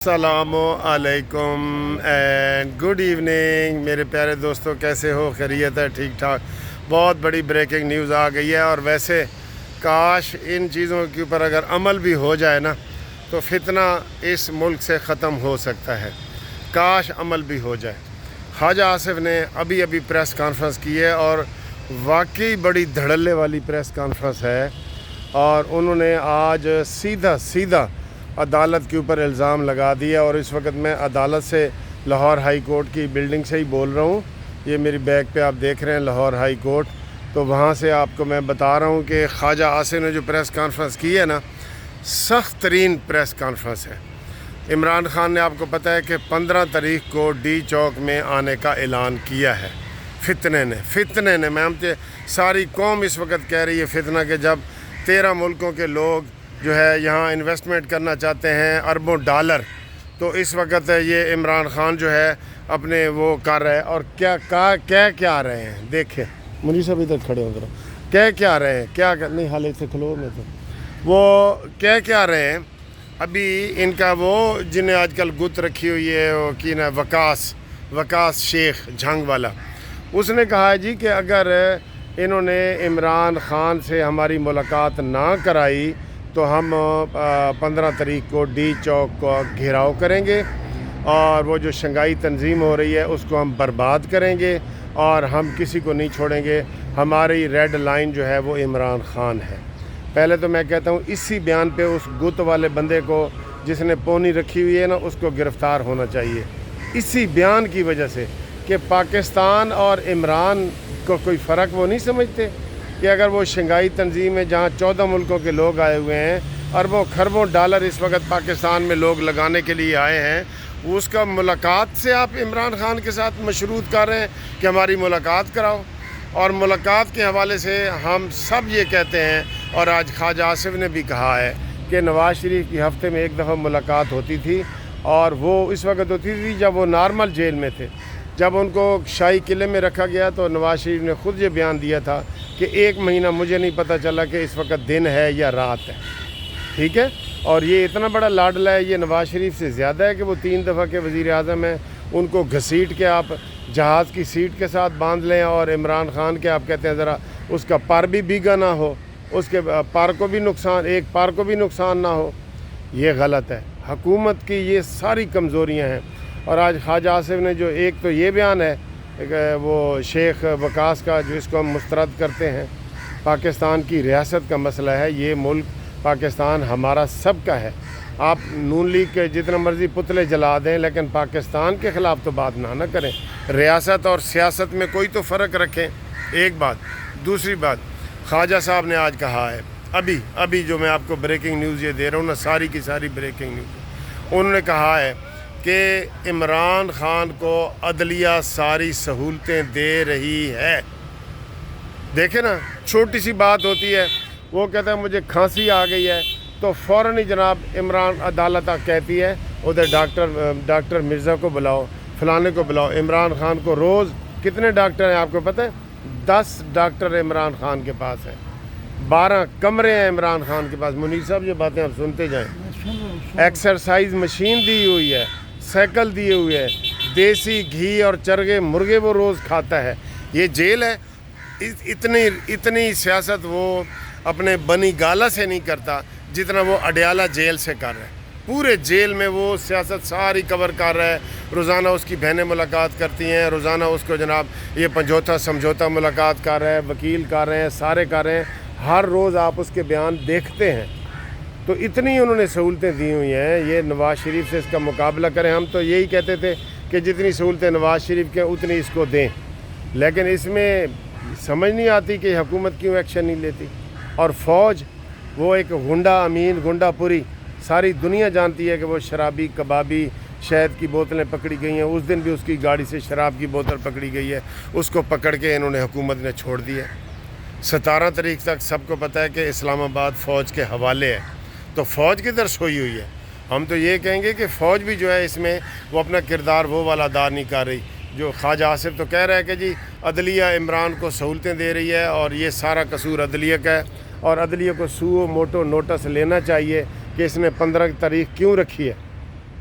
السلام علیکم and good evening میرے پیارے دوستوں، کیسے ہو؟ خیریت ہے؟ ٹھیک ٹھاک۔ بہت بڑی بریکنگ نیوز آ گئی ہے، اور ویسے کاش ان چیزوں کے اوپر اگر عمل بھی ہو جائے نا تو فتنہ اس ملک سے ختم ہو سکتا ہے۔ کاش عمل بھی ہو جائے۔ خواجہ آصف نے ابھی پریس کانفرنس کی ہے، اور واقعی بڑی دھڑلے والی پریس کانفرنس ہے، اور انہوں نے آج سیدھا عدالت کے اوپر الزام لگا دیا۔ اور اس وقت میں عدالت سے، لاہور ہائی کورٹ کی بلڈنگ سے ہی بول رہا ہوں۔ یہ میری بیک پہ آپ دیکھ رہے ہیں لاہور ہائی کورٹ، تو وہاں سے آپ کو میں بتا رہا ہوں کہ خواجہ آصف نے جو پریس کانفرنس کی ہے نا، سخت ترین پریس کانفرنس ہے۔ عمران خان نے، آپ کو پتہ ہے کہ 15 تاریخ کو ڈی چوک میں آنے کا اعلان کیا ہے۔ فتنے نے میم کہ ساری قوم اس وقت کہہ رہی ہے فتنہ، کہ جب 13 ملکوں کے لوگ جو ہے یہاں انویسٹمنٹ کرنا چاہتے ہیں اربوں ڈالر، تو اس وقت یہ عمران خان جو ہے اپنے وہ کر رہے ہیں۔ اور کیا رہے ہیں، دیکھیں منی صاحب ادھر کھڑے ہو کر کیا رہے ہیں، نہیں حالے سے کھلو میں تو وہ کیا رہے ہیں۔ ابھی ان کا وہ جنہیں آج کل گت رکھی ہوئی ہے، وہ کی نا وکاس شیخ جھنگ والا، اس نے کہا ہے جی کہ اگر انہوں نے عمران خان سے ہماری ملاقات نہ کرائی تو ہم 15 تاریخ کو ڈی چوک کو گھیراؤ کریں گے، اور وہ جو شنگھائی تنظیم ہو رہی ہے اس کو ہم برباد کریں گے، اور ہم کسی کو نہیں چھوڑیں گے۔ ہماری ریڈ لائن جو ہے وہ عمران خان ہے۔ پہلے تو میں کہتا ہوں اسی بیان پہ اس گت والے بندے کو جس نے پونی رکھی ہوئی ہے نا، اس کو گرفتار ہونا چاہیے، اسی بیان کی وجہ سے کہ پاکستان اور عمران کو کوئی فرق وہ نہیں سمجھتے، کہ اگر وہ شنگھائی تنظیم ہے جہاں 14 ملکوں کے لوگ آئے ہوئے ہیں، اربوں خربوں ڈالر اس وقت پاکستان میں لوگ لگانے کے لیے آئے ہیں، اس کا ملاقات سے آپ عمران خان کے ساتھ مشروط کر رہے ہیں کہ ہماری ملاقات کراؤ۔ اور ملاقات کے حوالے سے ہم سب یہ کہتے ہیں، اور آج خواجہ آصف نے بھی کہا ہے کہ نواز شریف کی ہفتے میں ایک دفعہ ملاقات ہوتی تھی، اور وہ اس وقت ہوتی تھی جب وہ نارمل جیل میں تھے۔ جب ان کو شاہی قلعے میں رکھا گیا تو نواز شریف نے خود یہ بیان دیا تھا کہ 1 مہینہ مجھے نہیں پتہ چلا کہ اس وقت دن ہے یا رات ہے، ٹھیک ہے۔ اور یہ اتنا بڑا لاڈلا ہے، یہ نواز شریف سے زیادہ ہے کہ وہ 3 دفعہ کے وزیر اعظم ہیں، ان کو گھسیٹ کے آپ جہاز کی سیٹ کے ساتھ باندھ لیں، اور عمران خان کے آپ کہتے ہیں ذرا اس کا پر بھی بھیگا نہ ہو، اس کے پر کو بھی نقصان، ایک پر کو بھی نقصان نہ ہو۔ یہ غلط ہے، حکومت کی یہ ساری کمزوریاں ہیں۔ اور آج خواجہ آصف نے جو ایک تو یہ بیان ہے وہ شیخ وکاس کا، جو اس کو ہم مسترد کرتے ہیں، پاکستان کی ریاست کا مسئلہ ہے، یہ ملک پاکستان ہمارا سب کا ہے۔ آپ نون لیگ کے جتنا مرضی پتلے جلا دیں، لیکن پاکستان کے خلاف تو بات نہ کریں۔ ریاست اور سیاست میں کوئی تو فرق رکھیں، ایک بات۔ دوسری بات، خواجہ صاحب نے آج کہا ہے، ابھی جو میں آپ کو بریکنگ نیوز یہ دے رہا ہوں نا، ساری کی ساری بریکنگ نیوز، انہوں نے کہا ہے کہ عمران خان کو عدلیہ ساری سہولتیں دے رہی ہے۔ دیکھیں نا، چھوٹی سی بات ہوتی ہے، وہ کہتا ہے مجھے کھانسی آ گئی ہے، تو فوراً ہی جناب عمران عدالت کہتی ہے ادھر ڈاکٹر مرزا کو بلاؤ، فلانے کو بلاؤ۔ عمران خان کو روز کتنے ڈاکٹر ہیں آپ کو پتہ ہے؟ 10 ڈاکٹر عمران خان کے پاس ہیں، 12 کمرے ہیں عمران خان کے پاس۔ منیر صاحب یہ باتیں آپ سنتے جائیں۔ ایکسرسائز مشین دی ہوئی ہے، سائیکل دیے ہوئے ہے، دیسی گھی اور چرگے مرغے وہ روز کھاتا ہے۔ یہ جیل ہے، اتنی سیاست وہ اپنے بنی گالا سے نہیں کرتا جتنا وہ اڈیالہ جیل سے کر رہا ہے۔ پورے جیل میں وہ سیاست ساری کور کر رہا ہے، روزانہ اس کی بہنیں ملاقات کرتی ہیں، روزانہ اس کو جناب یہ سمجھوتا ملاقات کر رہے ہیں، وکیل کر رہے ہیں، سارے کر رہے ہیں، ہر روز آپ اس کے بیان دیکھتے ہیں۔ تو اتنی انہوں نے سہولتیں دی ہوئی ہیں، یہ نواز شریف سے اس کا مقابلہ کریں۔ ہم تو یہی کہتے تھے کہ جتنی سہولتیں نواز شریف کے اتنی اس کو دیں، لیکن اس میں سمجھ نہیں آتی کہ حکومت کیوں ایکشن نہیں لیتی۔ اور فوج، وہ ایک گنڈا پوری، ساری دنیا جانتی ہے کہ وہ شرابی کبابی، شہد کی بوتلیں پکڑی گئی ہیں، اس دن بھی اس کی گاڑی سے شراب کی بوتل پکڑی گئی ہے، اس کو پکڑ کے انہوں نے حکومت نے چھوڑ دیا۔ 17 تاریخ تک سب کو پتہ ہے کہ اسلام آباد فوج کے حوالے ہے، تو فوج کدھر سوئی ہوئی ہے؟ ہم تو یہ کہیں گے کہ فوج بھی جو ہے اس میں وہ اپنا کردار وہ والا ادا نہیں کر رہی۔ جو خواجہ آصف تو کہہ رہا ہے کہ جی عدلیہ عمران کو سہولتیں دے رہی ہے، اور یہ سارا قصور عدلیہ کا ہے، اور عدلیہ کو سو موٹو نوٹس لینا چاہیے کہ اس نے 15 تاریخ کیوں رکھی ہے۔